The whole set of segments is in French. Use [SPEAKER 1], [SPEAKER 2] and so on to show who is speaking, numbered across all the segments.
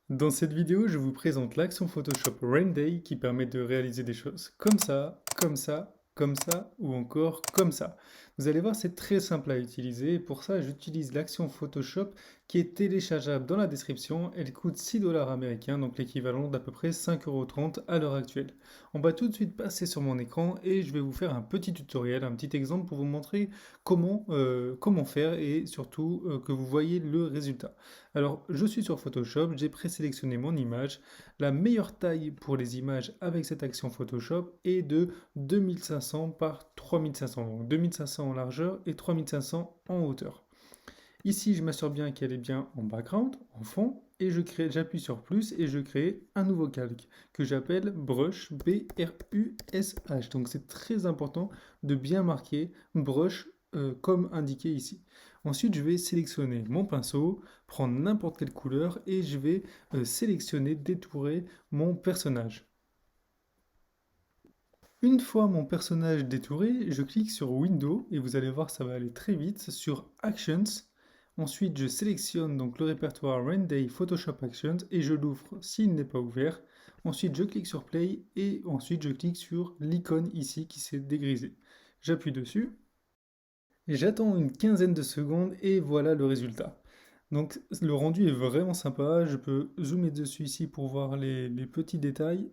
[SPEAKER 1] Dans cette vidéo, je vous présente l'action Photoshop Rain Day qui permet de réaliser des choses comme ça, comme ça, comme ça ou encore comme ça. Vous allez voir, c'est très simple à utiliser et pour ça, j'utilise l'action Photoshop qui est téléchargeable dans la description. Elle coûte 6 dollars américains, donc l'équivalent d'à peu près 5,30 € à l'heure actuelle. On va tout de suite passer sur mon écran et je vais vous faire un petit tutoriel, un petit exemple pour vous montrer comment faire et surtout que vous voyez le résultat. Alors, je suis sur Photoshop, j'ai présélectionné mon image. La meilleure taille pour les images avec cette action Photoshop est de 2500 par 3500, donc 2500 en largeur et 3500 en hauteur. Ici, je m'assure bien qu'elle est bien en background, en fond, et j'appuie sur plus et je crée un nouveau calque que j'appelle Brush, B-R-U-S-H. Donc c'est très important de bien marquer Brush comme indiqué ici. Ensuite, je vais sélectionner mon pinceau, prendre n'importe quelle couleur et je vais sélectionner, détourer mon personnage. Une fois mon personnage détouré, je clique sur Window et vous allez voir ça va aller très vite sur Actions. Ensuite je sélectionne donc le répertoire Renday Photoshop Actions et je l'ouvre s'il n'est pas ouvert. Ensuite je clique sur Play et ensuite je clique sur l'icône ici qui s'est dégrisée. J'appuie dessus, et j'attends une quinzaine de secondes et voilà le résultat. Donc le rendu est vraiment sympa, je peux zoomer dessus ici pour voir les petits détails.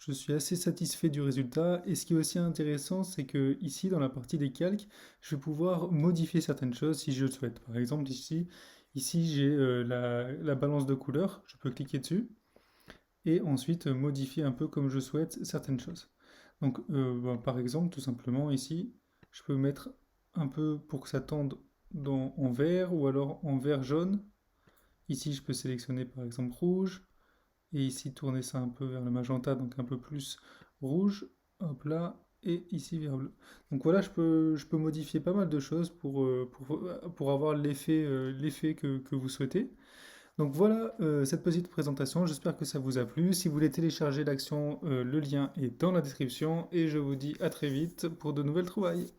[SPEAKER 1] Je suis assez satisfait du résultat et ce qui est aussi intéressant, c'est que ici dans la partie des calques, je vais pouvoir modifier certaines choses si je le souhaite. Par exemple ici j'ai la balance de couleurs, je peux cliquer dessus et ensuite modifier un peu comme je souhaite certaines choses. Donc par exemple tout simplement ici, je peux mettre un peu pour que ça tende en vert ou alors en vert jaune. Ici je peux sélectionner par exemple rouge. Et ici, tourner ça un peu vers le magenta, donc un peu plus rouge. Hop là, et ici vers bleu. Donc voilà, je peux modifier pas mal de choses pour avoir l'effet que vous souhaitez. Donc voilà cette petite présentation, j'espère que ça vous a plu. Si vous voulez télécharger l'action, le lien est dans la description. Et je vous dis à très vite pour de nouvelles trouvailles.